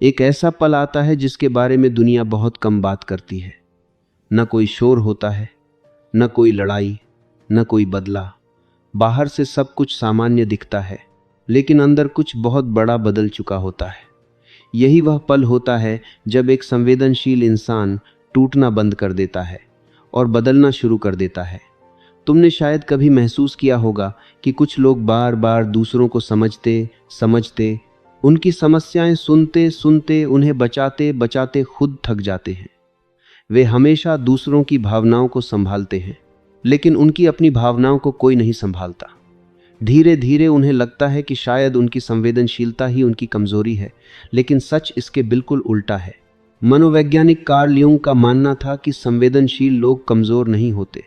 एक ऐसा पल आता है जिसके बारे में दुनिया बहुत कम बात करती है। न कोई शोर होता है, न कोई लड़ाई, न कोई बदला। बाहर से सब कुछ सामान्य दिखता है, लेकिन अंदर कुछ बहुत बड़ा बदल चुका होता है। यही वह पल होता है जब एक संवेदनशील इंसान टूटना बंद कर देता है और बदलना शुरू कर देता है। तुमने शायद कभी महसूस किया होगा कि कुछ लोग बार बार दूसरों को समझते उनकी समस्याएं सुनते सुनते उन्हें बचाते बचाते खुद थक जाते हैं। वे हमेशा दूसरों की भावनाओं को संभालते हैं, लेकिन उनकी अपनी भावनाओं को कोई नहीं संभालता। धीरे धीरे उन्हें लगता है कि शायद उनकी संवेदनशीलता ही उनकी कमजोरी है, लेकिन सच इसके बिल्कुल उल्टा है। मनोवैज्ञानिक कार्ल यूंग का मानना था कि संवेदनशील लोग कमजोर नहीं होते,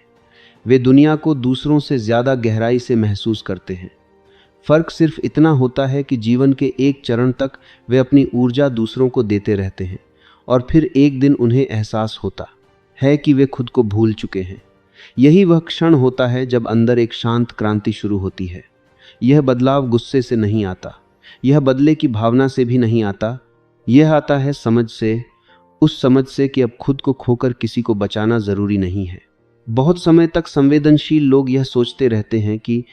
वे दुनिया को दूसरों से ज्यादा गहराई से महसूस करते हैं। फर्क सिर्फ इतना होता है कि जीवन के एक चरण तक वे अपनी ऊर्जा दूसरों को देते रहते हैं और फिर एक दिन उन्हें एहसास होता है कि वे खुद को भूल चुके हैं। यही वह क्षण होता है जब अंदर एक शांत क्रांति शुरू होती है। यह बदलाव गुस्से से नहीं आता, यह बदले की भावना से भी नहीं आता, यह आता है समझ से, उस समझ से कि अब खुद को खोकर किसी को बचाना जरूरी नहीं है। बहुत समय तक संवेदनशील लोग यह सोचते रहते हैं कि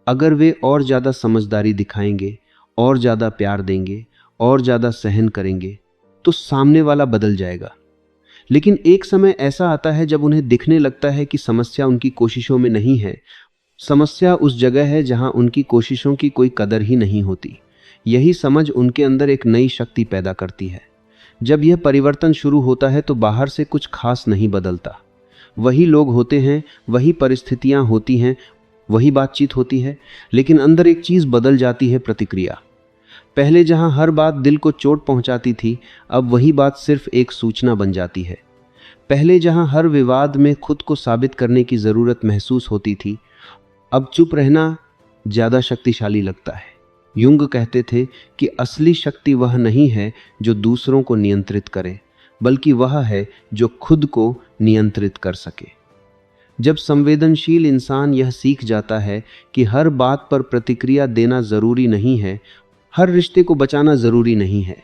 अगर वे और ज़्यादा समझदारी दिखाएंगे, और ज़्यादा प्यार देंगे, और ज़्यादा सहन करेंगे तो सामने वाला बदल जाएगा। लेकिन एक समय ऐसा आता है जब उन्हें दिखने लगता है कि समस्या उनकी कोशिशों में नहीं है, समस्या उस जगह है जहां उनकी कोशिशों की कोई कदर ही नहीं होती। यही समझ उनके अंदर एक नई शक्ति पैदा करती है। जब यह परिवर्तन शुरू होता है तो बाहर से कुछ खास नहीं बदलता। वही लोग होते हैं, वही परिस्थितियां होती हैं, वही बातचीत होती है, लेकिन अंदर एक चीज बदल जाती है, प्रतिक्रिया। पहले जहां हर बात दिल को चोट पहुंचाती थी, अब वही बात सिर्फ एक सूचना बन जाती है। पहले जहां हर विवाद में खुद को साबित करने की जरूरत महसूस होती थी, अब चुप रहना ज्यादा शक्तिशाली लगता है। युंग कहते थे कि असली शक्ति वह नहीं है जो दूसरों को नियंत्रित करे, बल्कि वह है जो खुद को नियंत्रित कर सके। जब संवेदनशील इंसान यह सीख जाता है कि हर बात पर प्रतिक्रिया देना जरूरी नहीं है, हर रिश्ते को बचाना जरूरी नहीं है,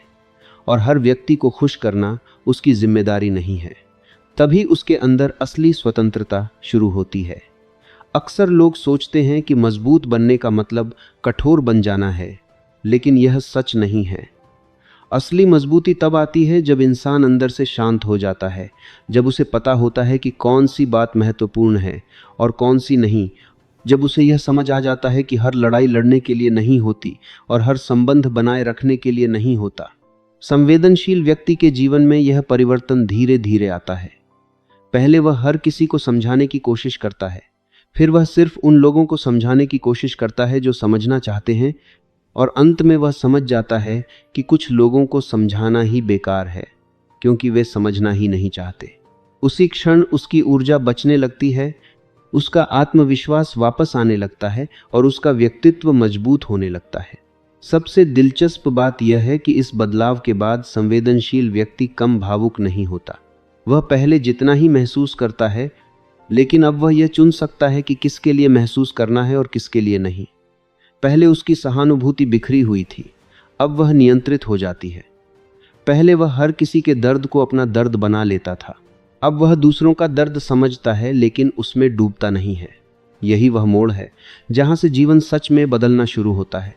और हर व्यक्ति को खुश करना उसकी जिम्मेदारी नहीं है, तभी उसके अंदर असली स्वतंत्रता शुरू होती है। अक्सर लोग सोचते हैं कि मजबूत बनने का मतलब कठोर बन जाना है, लेकिन यह सच नहीं है। असली मजबूती तब आती है जब इंसान अंदर से शांत हो जाता है, जब उसे पता होता है कि कौन सी बात महत्वपूर्ण है और कौन सी नहीं, जब उसे यह समझ आ जाता है कि हर लड़ाई लड़ने के लिए नहीं होती और हर संबंध बनाए रखने के लिए नहीं होता। संवेदनशील व्यक्ति के जीवन में यह परिवर्तन धीरे धीरे आता है। पहले वह हर किसी को समझाने की कोशिश करता है, फिर वह सिर्फ उन लोगों को समझाने की कोशिश करता है जो समझना चाहते हैं, और अंत में वह समझ जाता है कि कुछ लोगों को समझाना ही बेकार है, क्योंकि वे समझना ही नहीं चाहते। उसी क्षण उसकी ऊर्जा बचने लगती है, उसका आत्मविश्वास वापस आने लगता है और उसका व्यक्तित्व मजबूत होने लगता है। सबसे दिलचस्प बात यह है कि इस बदलाव के बाद संवेदनशील व्यक्ति कम भावुक नहीं होता। वह पहले जितना ही महसूस करता है, लेकिन अब वह यह चुन सकता है कि किसके लिए महसूस करना है और किसके लिए नहीं। पहले उसकी सहानुभूति बिखरी हुई थी, अब वह नियंत्रित हो जाती है। पहले वह हर किसी के दर्द को अपना दर्द बना लेता था, अब वह दूसरों का दर्द समझता है लेकिन उसमें डूबता नहीं है। यही वह मोड़ है जहां से जीवन सच में बदलना शुरू होता है,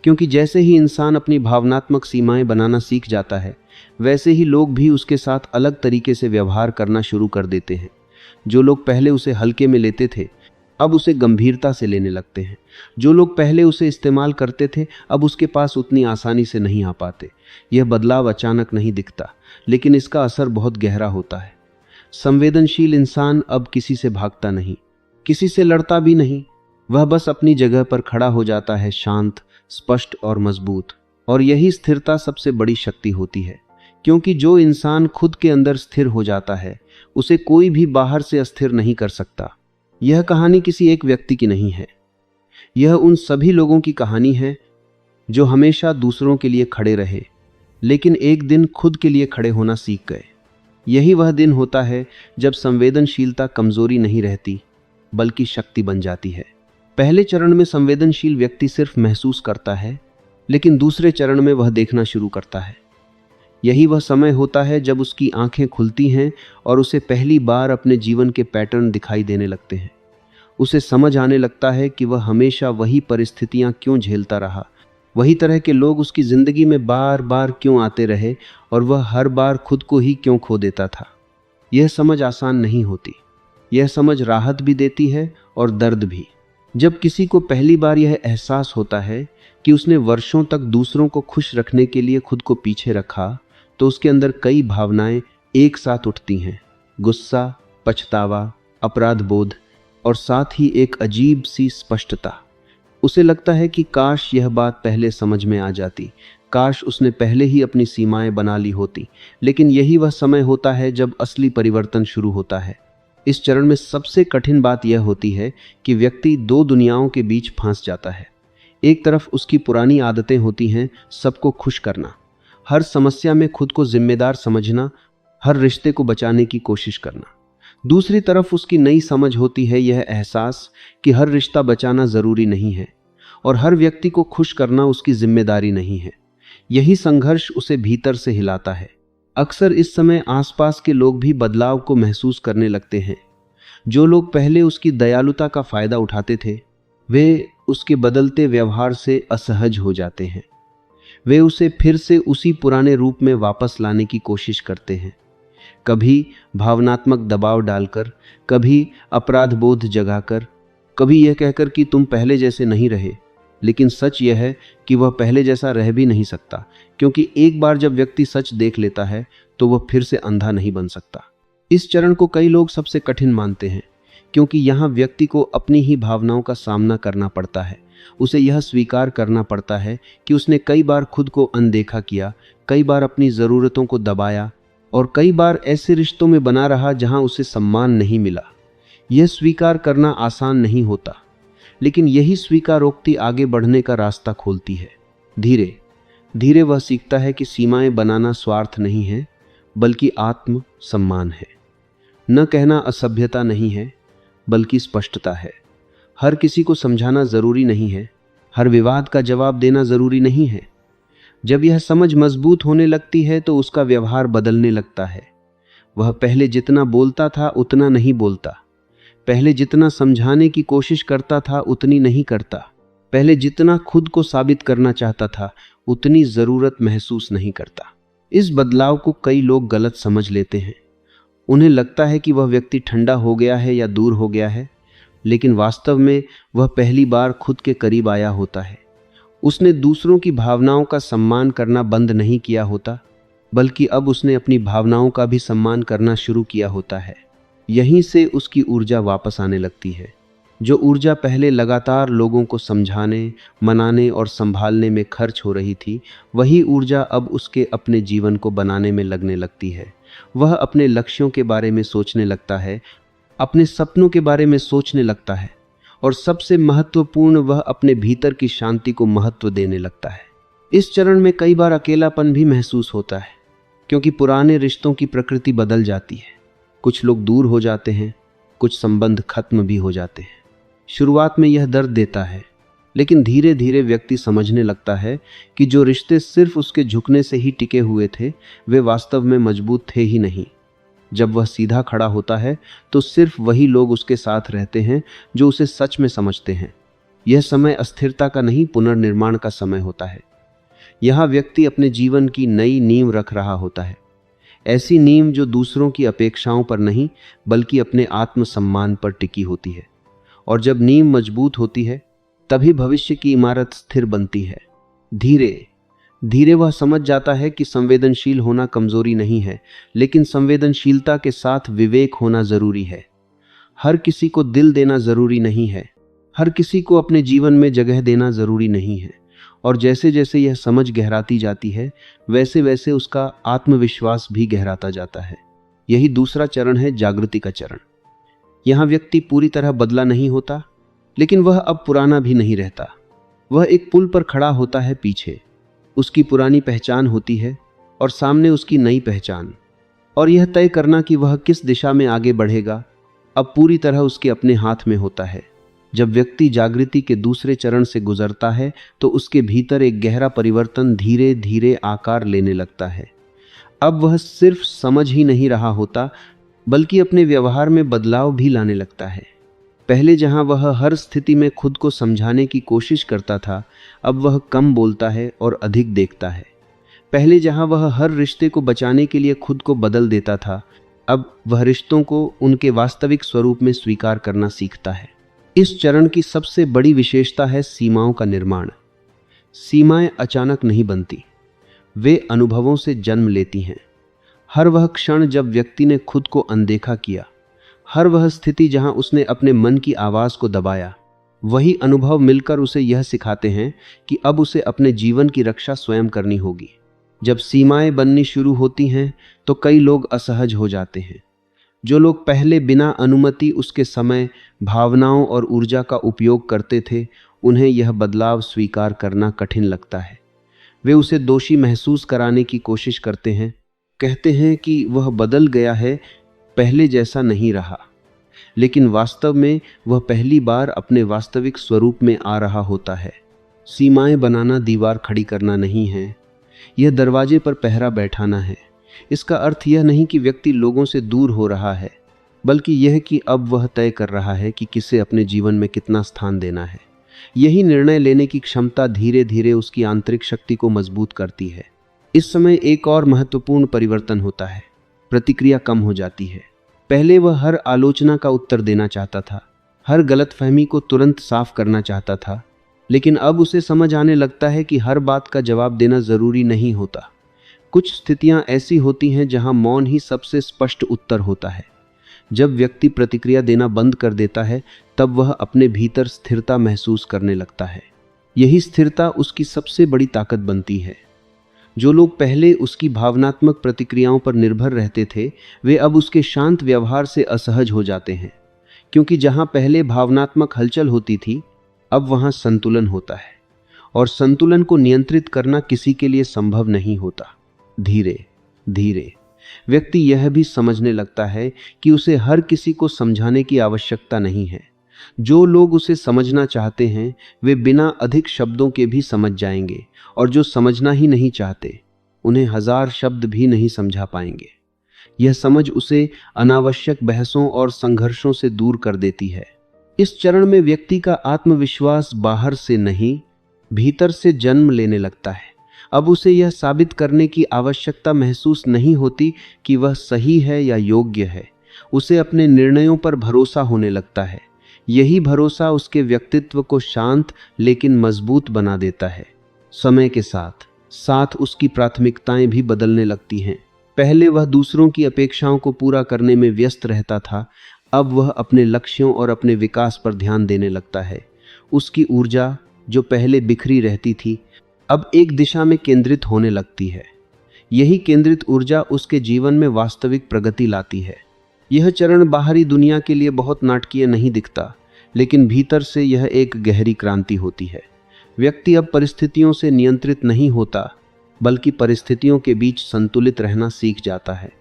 क्योंकि जैसे ही इंसान अपनी भावनात्मक सीमाएं बनाना सीख जाता है, वैसे ही लोग भी उसके साथ अलग तरीके से व्यवहार करना शुरू कर देते हैं। जो लोग पहले उसे हल्के में लेते थे, अब उसे गंभीरता से लेने लगते हैं। जो लोग पहले उसे इस्तेमाल करते थे, अब उसके पास उतनी आसानी से नहीं आ पाते। यह बदलाव अचानक नहीं दिखता, लेकिन इसका असर बहुत गहरा होता है। संवेदनशील इंसान अब किसी से भागता नहीं, किसी से लड़ता भी नहीं। वह बस अपनी जगह पर खड़ा हो जाता है, शांत, स्पष्ट और मजबूत। और यही स्थिरता सबसे बड़ी शक्ति होती है, क्योंकि जो इंसान खुद के अंदर स्थिर हो जाता है, उसे कोई भी बाहर से अस्थिर नहीं कर सकता। यह कहानी किसी एक व्यक्ति की नहीं है, यह उन सभी लोगों की कहानी है जो हमेशा दूसरों के लिए खड़े रहे, लेकिन एक दिन खुद के लिए खड़े होना सीख गए। यही वह दिन होता है जब संवेदनशीलता कमजोरी नहीं रहती, बल्कि शक्ति बन जाती है। पहले चरण में संवेदनशील व्यक्ति सिर्फ महसूस करता है, लेकिन दूसरे चरण में वह देखना शुरू करता है। यही वह समय होता है जब उसकी आंखें खुलती हैं और उसे पहली बार अपने जीवन के पैटर्न दिखाई देने लगते हैं। उसे समझ आने लगता है कि वह हमेशा वही परिस्थितियां क्यों झेलता रहा, वही तरह के लोग उसकी जिंदगी में बार बार क्यों आते रहे और वह हर बार खुद को ही क्यों खो देता था। यह समझ आसान नहीं होती। यह समझ राहत भी देती है और दर्द भी। जब किसी को पहली बार यह एहसास होता है कि उसने वर्षों तक दूसरों को खुश रखने के लिए खुद को पीछे रखा, तो उसके अंदर कई भावनाएं एक साथ उठती हैं। गुस्सा, पछतावा, अपराध बोध और साथ ही एक अजीब सी स्पष्टता। उसे लगता है कि काश यह बात पहले समझ में आ जाती, काश उसने पहले ही अपनी सीमाएं बना ली होती। लेकिन यही वह समय होता है जब असली परिवर्तन शुरू होता है। इस चरण में सबसे कठिन बात यह होती है कि व्यक्ति दो दुनियाओं के बीच फंस जाता है। एक तरफ उसकी पुरानी आदतें होती हैं, सबको खुश करना, हर समस्या में खुद को जिम्मेदार समझना, हर रिश्ते को बचाने की कोशिश करना। दूसरी तरफ उसकी नई समझ होती है, यह एहसास कि हर रिश्ता बचाना जरूरी नहीं है और हर व्यक्ति को खुश करना उसकी जिम्मेदारी नहीं है। यही संघर्ष उसे भीतर से हिलाता है। अक्सर इस समय आसपास के लोग भी बदलाव को महसूस करने लगते हैं। जो लोग पहले उसकी दयालुता का फायदा उठाते थे, वे उसके बदलते व्यवहार से असहज हो जाते हैं। वे उसे फिर से उसी पुराने रूप में वापस लाने की कोशिश करते हैं, कभी भावनात्मक दबाव डालकर, कभी अपराध बोध जगाकर, कभी यह कहकर कि तुम पहले जैसे नहीं रहे। लेकिन सच यह है कि वह पहले जैसा रह भी नहीं सकता, क्योंकि एक बार जब व्यक्ति सच देख लेता है तो वह फिर से अंधा नहीं बन सकता। इस चरण को कई लोग सबसे कठिन मानते हैं, क्योंकि यहाँ व्यक्ति को अपनी ही भावनाओं का सामना करना पड़ता है। उसे यह स्वीकार करना पड़ता है कि उसने कई बार खुद को अनदेखा किया, कई बार अपनी ज़रूरतों को दबाया और कई बार ऐसे रिश्तों में बना रहा जहां उसे सम्मान नहीं मिला। यह स्वीकार करना आसान नहीं होता, लेकिन यही स्वीकारोक्ति आगे बढ़ने का रास्ता खोलती है। धीरे धीरे वह सीखता है कि सीमाएं बनाना स्वार्थ नहीं है, बल्कि आत्म सम्मान है। न कहना असभ्यता नहीं है, बल्कि स्पष्टता है। हर किसी को समझाना जरूरी नहीं है, हर विवाद का जवाब देना जरूरी नहीं है। जब यह समझ मजबूत होने लगती है तो उसका व्यवहार बदलने लगता है। वह पहले जितना बोलता था उतना नहीं बोलता, पहले जितना समझाने की कोशिश करता था उतनी नहीं करता, पहले जितना खुद को साबित करना चाहता था उतनी ज़रूरत महसूस नहीं करता। इस बदलाव को कई लोग गलत समझ लेते हैं। उन्हें लगता है कि वह व्यक्ति ठंडा हो गया है या दूर हो गया है, लेकिन वास्तव में वह पहली बार खुद के करीब आया होता है। उसने दूसरों की भावनाओं का सम्मान करना बंद नहीं किया होता, बल्कि अब उसने अपनी भावनाओं का भी सम्मान करना शुरू किया होता है। यहीं से उसकी ऊर्जा वापस आने लगती है। जो ऊर्जा पहले लगातार लोगों को समझाने, मनाने और संभालने में खर्च हो रही थी, वही ऊर्जा अब उसके अपने जीवन को बनाने में लगने लगती है। वह अपने लक्ष्यों के बारे में सोचने लगता है, अपने सपनों के बारे में सोचने लगता है और सबसे महत्वपूर्ण, वह अपने भीतर की शांति को महत्व देने लगता है। इस चरण में कई बार अकेलापन भी महसूस होता है, क्योंकि पुराने रिश्तों की प्रकृति बदल जाती है। कुछ लोग दूर हो जाते हैं, कुछ संबंध खत्म भी हो जाते हैं। शुरुआत में यह दर्द देता है, लेकिन धीरे धीरे व्यक्ति समझने लगता है कि जो रिश्ते सिर्फ उसके झुकने से ही टिके हुए थे, वे वास्तव में मजबूत थे ही नहीं। जब वह सीधा खड़ा होता है तो सिर्फ वही लोग उसके साथ रहते हैं जो उसे सच में समझते हैं। यह समय अस्थिरता का नहीं, पुनर्निर्माण का समय होता है। यहाँ व्यक्ति अपने जीवन की नई नींव रख रहा होता है, ऐसी नींव जो दूसरों की अपेक्षाओं पर नहीं बल्कि अपने आत्मसम्मान पर टिकी होती है। और जब नींव मजबूत होती है तभी भविष्य की इमारत स्थिर बनती है। धीरे धीरे वह समझ जाता है कि संवेदनशील होना कमजोरी नहीं है, लेकिन संवेदनशीलता के साथ विवेक होना जरूरी है। हर किसी को दिल देना जरूरी नहीं है, हर किसी को अपने जीवन में जगह देना जरूरी नहीं है। और जैसे जैसे यह समझ गहराती जाती है, वैसे वैसे उसका आत्मविश्वास भी गहराता जाता है। यही दूसरा चरण है, जागृति का चरण। यहाँ व्यक्ति पूरी तरह बदला नहीं होता, लेकिन वह अब पुराना भी नहीं रहता। वह एक पुल पर खड़ा होता है, पीछे उसकी पुरानी पहचान होती है और सामने उसकी नई पहचान। और यह तय करना कि वह किस दिशा में आगे बढ़ेगा अब पूरी तरह उसके अपने हाथ में होता है। जब व्यक्ति जागृति के दूसरे चरण से गुजरता है तो उसके भीतर एक गहरा परिवर्तन धीरे धीरे आकार लेने लगता है। अब वह सिर्फ समझ ही नहीं रहा होता, बल्कि अपने व्यवहार में बदलाव भी लाने लगता है। पहले जहां वह हर स्थिति में खुद को समझाने की कोशिश करता था, अब वह कम बोलता है और अधिक देखता है। पहले जहां वह हर रिश्ते को बचाने के लिए खुद को बदल देता था, अब वह रिश्तों को उनके वास्तविक स्वरूप में स्वीकार करना सीखता है। इस चरण की सबसे बड़ी विशेषता है सीमाओं का निर्माण। सीमाएं अचानक नहीं बनती, वे अनुभवों से जन्म लेती हैं। हर वह क्षण जब व्यक्ति ने खुद को अनदेखा किया, हर वह स्थिति जहां उसने अपने मन की आवाज को दबाया, वही अनुभव मिलकर उसे यह सिखाते हैं कि अब उसे अपने जीवन की रक्षा स्वयं करनी होगी। जब सीमाएं बननी शुरू होती हैं तो कई लोग असहज हो जाते हैं। जो लोग पहले बिना अनुमति उसके समय, भावनाओं और ऊर्जा का उपयोग करते थे, उन्हें यह बदलाव स्वीकार करना कठिन लगता है। वे उसे दोषी महसूस कराने की कोशिश करते हैं, कहते हैं कि वह बदल गया है, पहले जैसा नहीं रहा। लेकिन वास्तव में वह पहली बार अपने वास्तविक स्वरूप में आ रहा होता है। सीमाएं बनाना दीवार खड़ी करना नहीं है, यह दरवाजे पर पहरा बैठाना है। इसका अर्थ यह नहीं कि व्यक्ति लोगों से दूर हो रहा है, बल्कि यह कि अब वह तय कर रहा है कि किसे अपने जीवन में कितना स्थान देना है। यही निर्णय लेने की क्षमता धीरे धीरे उसकी आंतरिक शक्ति को मजबूत करती है। इस समय एक और महत्वपूर्ण परिवर्तन होता है। प्रतिक्रिया कम हो जाती है। पहले वह हर आलोचना का उत्तर देना चाहता था, हर गलतफहमी को तुरंत साफ करना चाहता था। लेकिन अब उसे समझ आने लगता है कि हर बात का जवाब देना जरूरी नहीं होता। कुछ स्थितियां ऐसी होती हैं जहां मौन ही सबसे स्पष्ट उत्तर होता है। जब व्यक्ति प्रतिक्रिया देना बंद कर देता है, तब वह अपने भीतर स्थिरता महसूस करने लगता है। यही स्थिरता उसकी सबसे बड़ी ताकत बनती है। जो लोग पहले उसकी भावनात्मक प्रतिक्रियाओं पर निर्भर रहते थे, वे अब उसके शांत व्यवहार से असहज हो जाते हैं, क्योंकि जहां पहले भावनात्मक हलचल होती थी, अब वहां संतुलन होता है। और संतुलन को नियंत्रित करना किसी के लिए संभव नहीं होता। धीरे धीरे व्यक्ति यह भी समझने लगता है कि उसे हर किसी को समझाने की आवश्यकता नहीं है। जो लोग उसे समझना चाहते हैं, वे बिना अधिक शब्दों के भी समझ जाएंगे, और जो समझना ही नहीं चाहते, उन्हें 1000 शब्द भी नहीं समझा पाएंगे। यह समझ उसे अनावश्यक बहसों और संघर्षों से दूर कर देती है। इस चरण में व्यक्ति का आत्मविश्वास बाहर से नहीं, भीतर से जन्म लेने लगता है। अब उसे यह साबित करने की आवश्यकता महसूस नहीं होती कि वह सही है या योग्य है। उसे अपने निर्णयों पर भरोसा होने लगता है। यही भरोसा उसके व्यक्तित्व को शांत लेकिन मजबूत बना देता है। समय के साथ साथ उसकी प्राथमिकताएं भी बदलने लगती हैं। पहले वह दूसरों की अपेक्षाओं को पूरा करने में व्यस्त रहता था, अब वह अपने लक्ष्यों और अपने विकास पर ध्यान देने लगता है। उसकी ऊर्जा, जो पहले बिखरी रहती थी, अब एक दिशा में केंद्रित होने लगती है। यही केंद्रित ऊर्जा उसके जीवन में वास्तविक प्रगति लाती है। यह चरण बाहरी दुनिया के लिए बहुत नाटकीय नहीं दिखता, लेकिन भीतर से यह एक गहरी क्रांति होती है। व्यक्ति अब परिस्थितियों से नियंत्रित नहीं होता, बल्कि परिस्थितियों के बीच संतुलित रहना सीख जाता है।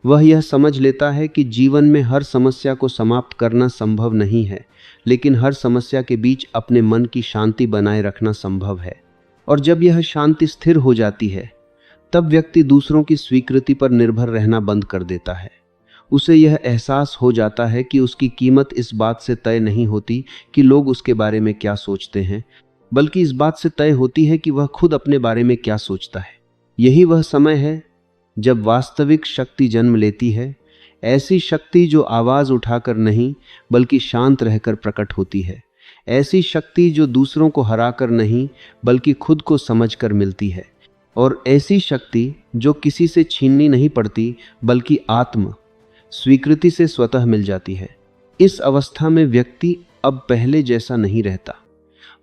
वह यह समझ लेता है कि जीवन में हर समस्या को समाप्त करना संभव नहीं है, लेकिन हर समस्या के बीच अपने मन की शांति बनाए रखना संभव है। और जब यह शांति स्थिर हो जाती है, तब व्यक्ति दूसरों की स्वीकृति पर निर्भर रहना बंद कर देता है। उसे यह एहसास हो जाता है कि उसकी कीमत इस बात से तय नहीं होती कि लोग उसके बारे में क्या सोचते हैं, बल्कि इस बात से तय होती है कि वह खुद अपने बारे में क्या सोचता है। यही वह समय है जब वास्तविक शक्ति जन्म लेती है, ऐसी शक्ति जो आवाज उठाकर नहीं, बल्कि शांत रहकर प्रकट होती है। ऐसी शक्ति जो दूसरों को हराकर नहीं, बल्कि खुद को समझकर मिलती है। और ऐसी शक्ति जो किसी से छीननी नहीं पड़ती, बल्कि आत्म स्वीकृति से स्वतः मिल जाती है। इस अवस्था में व्यक्ति अब पहले जैसा नहीं रहता।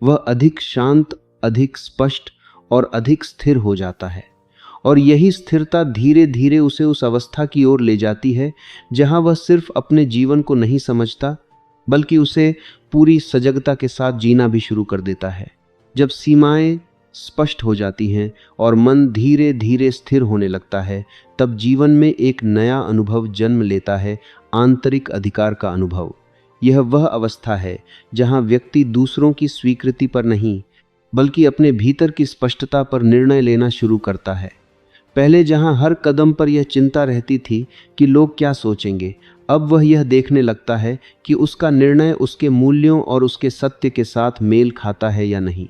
वह अधिक शांत, अधिक स्पष्ट और अधिक स्थिर हो जाता है। और यही स्थिरता धीरे धीरे उसे उस अवस्था की ओर ले जाती है जहां वह सिर्फ अपने जीवन को नहीं समझता, बल्कि उसे पूरी सजगता के साथ जीना भी शुरू कर देता है। जब सीमाएं स्पष्ट हो जाती हैं और मन धीरे धीरे स्थिर होने लगता है, तब जीवन में एक नया अनुभव जन्म लेता है, आंतरिक अधिकार का अनुभव। यह वह अवस्था है जहां व्यक्ति दूसरों की स्वीकृति पर नहीं, बल्कि अपने भीतर की स्पष्टता पर निर्णय लेना शुरू करता है। पहले जहां हर कदम पर यह चिंता रहती थी कि लोग क्या सोचेंगे, अब वह यह देखने लगता है कि उसका निर्णय उसके मूल्यों और उसके सत्य के साथ मेल खाता है या नहीं।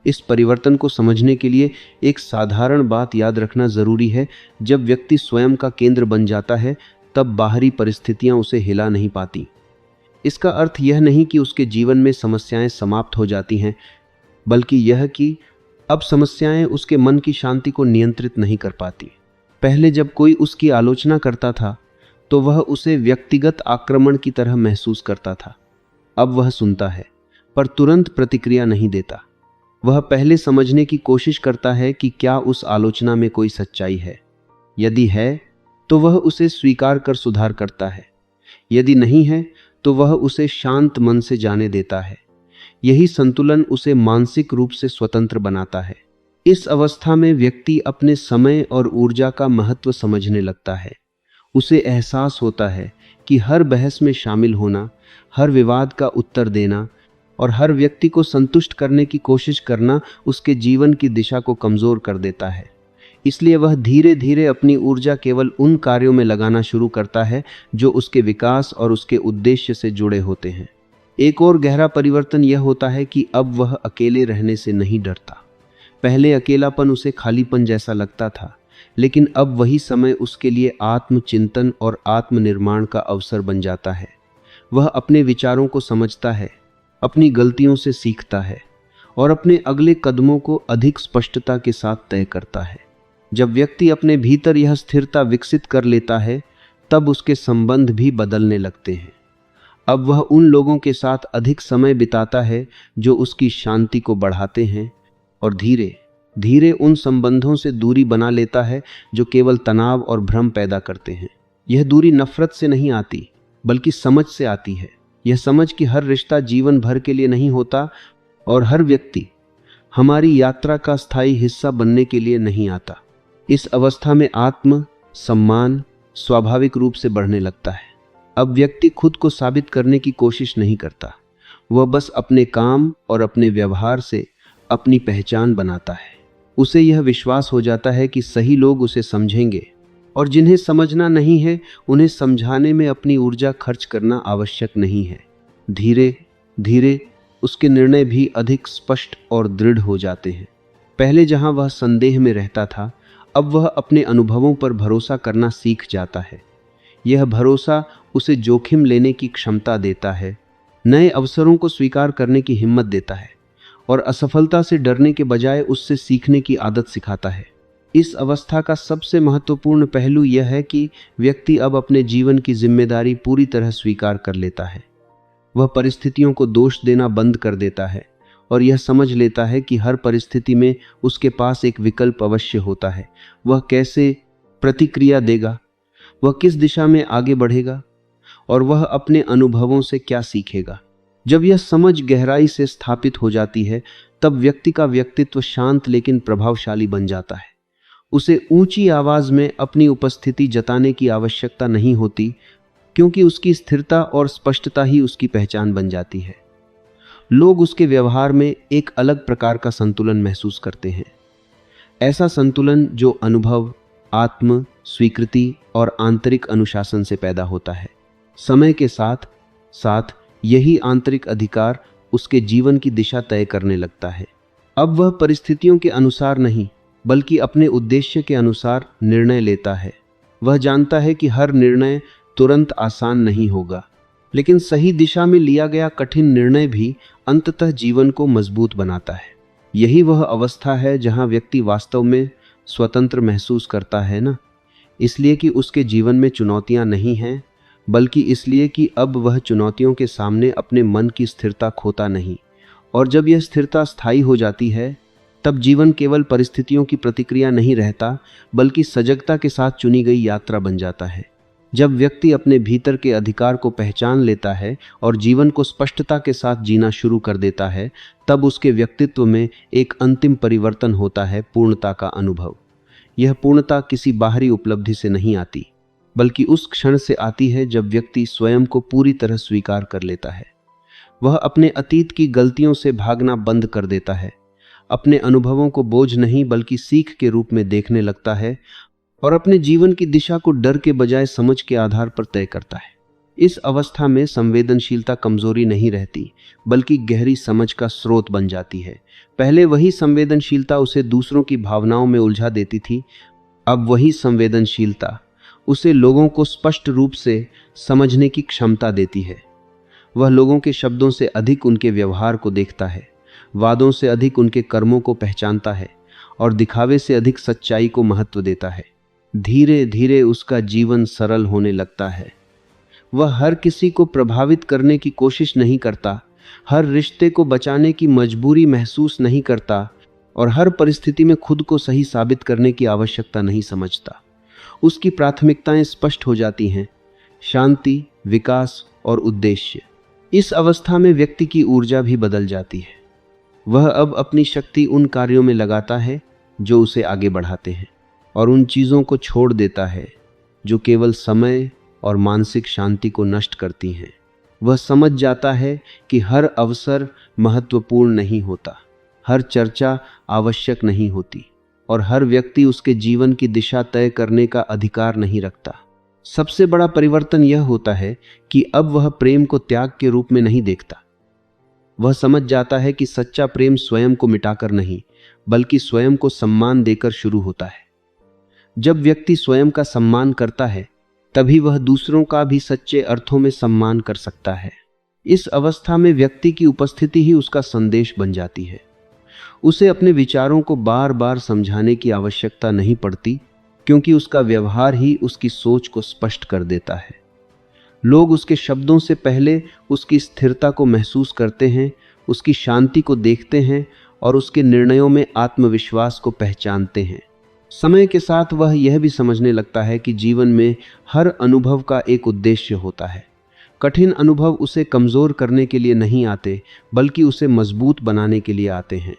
इस परिवर्तन को समझने के लिए एक साधारण बात याद रखना जरूरी है। जब व्यक्ति स्वयं का केंद्र बन जाता है, तब बाहरी परिस्थितियां उसे हिला नहीं पाती। इसका अर्थ यह नहीं कि उसके जीवन में समस्याएं समाप्त हो जाती हैं, बल्कि यह कि अब समस्याएं उसके मन की शांति को नियंत्रित नहीं कर पाती। पहले जब कोई उसकी आलोचना करता था तो वह उसे व्यक्तिगत आक्रमण की तरह महसूस करता था। अब वह सुनता है पर तुरंत प्रतिक्रिया नहीं देता। वह पहले समझने की कोशिश करता है कि क्या उस आलोचना में कोई सच्चाई है। यदि है तो वह उसे स्वीकार कर सुधार करता है, यदि नहीं है तो वह उसे शांत मन से जाने देता है। यही संतुलन उसे मानसिक रूप से स्वतंत्र बनाता है। इस अवस्था में व्यक्ति अपने समय और ऊर्जा का महत्व समझने लगता है। उसे एहसास होता है कि हर बहस में शामिल होना, हर विवाद का उत्तर देना और हर व्यक्ति को संतुष्ट करने की कोशिश करना उसके जीवन की दिशा को कमजोर कर देता है। इसलिए वह धीरे धीरे अपनी ऊर्जा केवल उन कार्यों में लगाना शुरू करता है जो उसके विकास और उसके उद्देश्य से जुड़े होते हैं। एक और गहरा परिवर्तन यह होता है कि अब वह अकेले रहने से नहीं डरता। पहले अकेलापन उसे खालीपन जैसा लगता था, लेकिन अब वही समय उसके लिए आत्मचिंतन और आत्मनिर्माण का अवसर बन जाता है। वह अपने विचारों को समझता है, अपनी गलतियों से सीखता है और अपने अगले कदमों को अधिक स्पष्टता के साथ तय करता है। जब व्यक्ति अपने भीतर यह स्थिरता विकसित कर लेता है, तब उसके संबंध भी बदलने लगते हैं। अब वह उन लोगों के साथ अधिक समय बिताता है जो उसकी शांति को बढ़ाते हैं और धीरे धीरे उन संबंधों से दूरी बना लेता है जो केवल तनाव और भ्रम पैदा करते हैं। यह दूरी नफरत से नहीं आती, बल्कि समझ से आती है। यह समझ कि हर रिश्ता जीवन भर के लिए नहीं होता और हर व्यक्ति हमारी यात्रा का स्थायी हिस्सा बनने के लिए नहीं आता। इस अवस्था में आत्म सम्मान स्वाभाविक रूप से बढ़ने लगता है। अब व्यक्ति खुद को साबित करने की कोशिश नहीं करता, वह बस अपने काम और अपने व्यवहार से अपनी पहचान बनाता है। उसे यह विश्वास हो जाता है कि सही लोग उसे समझेंगे और जिन्हें समझना नहीं है उन्हें समझाने में अपनी ऊर्जा खर्च करना आवश्यक नहीं है। धीरे धीरे उसके निर्णय भी अधिक स्पष्ट और दृढ़ हो जाते हैं। पहले जहां वह संदेह में रहता था, अब वह अपने अनुभवों पर भरोसा करना सीख जाता है। यह भरोसा उसे जोखिम लेने की क्षमता देता है, नए अवसरों को स्वीकार करने की हिम्मत देता है और असफलता से डरने के बजाय उससे सीखने की आदत सिखाता है। इस अवस्था का सबसे महत्वपूर्ण पहलू यह है कि व्यक्ति अब अपने जीवन की जिम्मेदारी पूरी तरह स्वीकार कर लेता है। वह परिस्थितियों को दोष देना बंद कर देता है और यह समझ लेता है कि हर परिस्थिति में उसके पास एक विकल्प अवश्य होता है। वह कैसे प्रतिक्रिया देगा, वह किस दिशा में आगे बढ़ेगा और वह अपने अनुभवों से क्या सीखेगा। जब यह समझ गहराई से स्थापित हो जाती है, तब व्यक्ति का व्यक्तित्व शांत लेकिन प्रभावशाली बन जाता है। उसे ऊंची आवाज में अपनी उपस्थिति जताने की आवश्यकता नहीं होती, क्योंकि उसकी स्थिरता और स्पष्टता ही उसकी पहचान बन जाती है। लोग उसके व्यवहार में एक अलग प्रकार का संतुलन महसूस करते हैं, ऐसा संतुलन जो अनुभव, आत्म स्वीकृति और आंतरिक अनुशासन से पैदा होता है। समय के साथ साथ यही आंतरिक अधिकार उसके जीवन की दिशा तय करने लगता है। अब वह परिस्थितियों के अनुसार नहीं, बल्कि अपने उद्देश्य के अनुसार निर्णय लेता है। वह जानता है कि हर निर्णय तुरंत आसान नहीं होगा, लेकिन सही दिशा में लिया गया कठिन निर्णय भी अंततः जीवन को मजबूत बनाता है। यही वह अवस्था है जहां व्यक्ति वास्तव में स्वतंत्र महसूस करता है ना, इसलिए कि उसके जीवन में चुनौतियां नहीं हैं, बल्कि इसलिए कि अब वह चुनौतियों के सामने अपने मन की स्थिरता खोता नहीं। और जब यह स्थिरता स्थायी हो जाती है, तब जीवन केवल परिस्थितियों की प्रतिक्रिया नहीं रहता, बल्कि सजगता के साथ चुनी गई यात्रा बन जाता है। जब व्यक्ति अपने भीतर के अधिकार को पहचान लेता है और जीवन को स्पष्टता के साथ जीना शुरू कर देता है, तब उसके व्यक्तित्व में एक अंतिम परिवर्तन होता है, पूर्णता का अनुभव। यह पूर्णता किसी बाहरी उपलब्धि से नहीं आती, बल्कि उस क्षण से आती है जब व्यक्ति स्वयं को पूरी तरह स्वीकार कर लेता है। वह अपने अतीत की गलतियों से भागना बंद कर देता है, अपने अनुभवों को बोझ नहीं बल्कि सीख के रूप में देखने लगता है और अपने जीवन की दिशा को डर के बजाय समझ के आधार पर तय करता है। इस अवस्था में संवेदनशीलता कमजोरी नहीं रहती बल्कि गहरी समझ का स्रोत बन जाती है। पहले वही संवेदनशीलता उसे दूसरों की भावनाओं में उलझा देती थी, अब वही संवेदनशीलता उसे लोगों को स्पष्ट रूप से समझने की क्षमता देती है। वह लोगों के शब्दों से अधिक उनके व्यवहार को देखता है, वादों से अधिक उनके कर्मों को पहचानता है और दिखावे से अधिक सच्चाई को महत्व देता है। धीरे धीरे उसका जीवन सरल होने लगता है। वह हर किसी को प्रभावित करने की कोशिश नहीं करता, हर रिश्ते को बचाने की मजबूरी महसूस नहीं करता और हर परिस्थिति में खुद को सही साबित करने की आवश्यकता नहीं समझता। उसकी प्राथमिकताएं स्पष्ट हो जाती हैं, शांति, विकास और उद्देश्य। इस अवस्था में व्यक्ति की ऊर्जा भी बदल जाती है। वह अब अपनी शक्ति उन कार्यों में लगाता है जो उसे आगे बढ़ाते हैं और उन चीज़ों को छोड़ देता है जो केवल समय और मानसिक शांति को नष्ट करती हैं। वह समझ जाता है कि हर अवसर महत्वपूर्ण नहीं होता, हर चर्चा आवश्यक नहीं होती और हर व्यक्ति उसके जीवन की दिशा तय करने का अधिकार नहीं रखता। सबसे बड़ा परिवर्तन यह होता है कि अब वह प्रेम को त्याग के रूप में नहीं देखता। वह समझ जाता है कि सच्चा प्रेम स्वयं को मिटाकर नहीं बल्कि स्वयं को सम्मान देकर शुरू होता है। जब व्यक्ति स्वयं का सम्मान करता है तभी वह दूसरों का भी सच्चे अर्थों में सम्मान कर सकता है। इस अवस्था में व्यक्ति की उपस्थिति ही उसका संदेश बन जाती है। उसे अपने विचारों को बार बार समझाने की आवश्यकता नहीं पड़ती क्योंकि उसका व्यवहार ही उसकी सोच को स्पष्ट कर देता है। लोग उसके शब्दों से पहले उसकी स्थिरता को महसूस करते हैं, उसकी शांति को देखते हैं और उसके निर्णयों में आत्मविश्वास को पहचानते हैं। समय के साथ वह यह भी समझने लगता है कि जीवन में हर अनुभव का एक उद्देश्य होता है। कठिन अनुभव उसे कमज़ोर करने के लिए नहीं आते बल्कि उसे मजबूत बनाने के लिए आते हैं।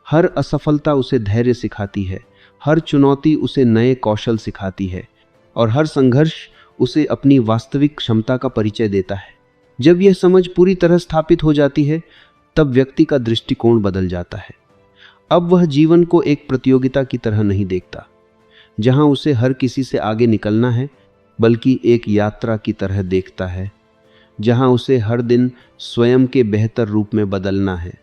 हर असफलता उसे धैर्य सिखाती है, हर चुनौती उसे नए कौशल सिखाती है और हर संघर्ष उसे अपनी वास्तविक क्षमता का परिचय देता है। जब यह समझ पूरी तरह स्थापित हो जाती है तब व्यक्ति का दृष्टिकोण बदल जाता है। अब वह जीवन को एक प्रतियोगिता की तरह नहीं देखता जहां उसे हर किसी से आगे निकलना है, बल्कि एक यात्रा की तरह देखता है जहां उसे हर दिन स्वयं के बेहतर रूप में बदलना है।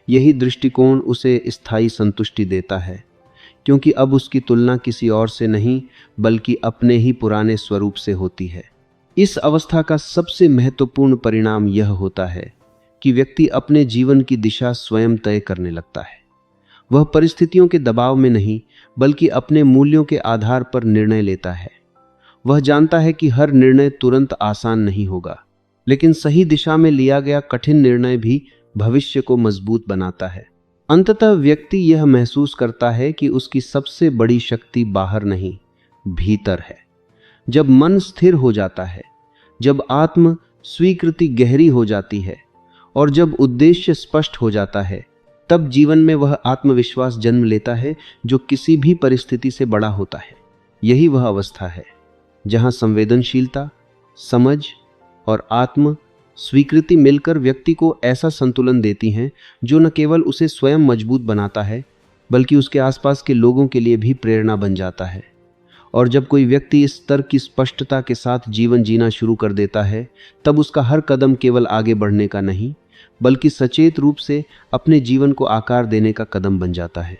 यही दृष्टिकोण उसे स्थायी संतुष्टि देता है क्योंकि अब उसकी तुलना किसी और से नहीं बल्कि अपने ही पुराने स्वरूप से होती है। इस अवस्था का सबसे महत्वपूर्ण परिणाम यह होता है कि व्यक्ति अपने जीवन की दिशा स्वयं तय करने लगता है। वह परिस्थितियों के दबाव में नहीं बल्कि अपने मूल्यों के आधार पर निर्णय लेता है। वह जानता है कि हर निर्णय तुरंत आसान नहीं होगा, लेकिन सही दिशा में लिया गया कठिन निर्णय भी भविष्य को मजबूत बनाता है। अंततः व्यक्ति यह महसूस करता है कि उसकी सबसे बड़ी शक्ति बाहर नहीं, भीतर है। जब मन स्थिर हो जाता है, जब आत्म स्वीकृति गहरी हो जाती है और जब उद्देश्य स्पष्ट हो जाता है, तब जीवन में वह आत्मविश्वास जन्म लेता है जो किसी भी परिस्थिति से बड़ा होता है। यही वह अवस्था है जहां संवेदनशीलता, समझ और आत्म स्वीकृति मिलकर व्यक्ति को ऐसा संतुलन देती हैं जो न केवल उसे स्वयं मजबूत बनाता है बल्कि उसके आसपास के लोगों के लिए भी प्रेरणा बन जाता है। और जब कोई व्यक्ति इस स्तर की स्पष्टता के साथ जीवन जीना शुरू कर देता है तब उसका हर कदम केवल आगे बढ़ने का नहीं बल्कि सचेत रूप से अपने जीवन को आकार देने का कदम बन जाता है।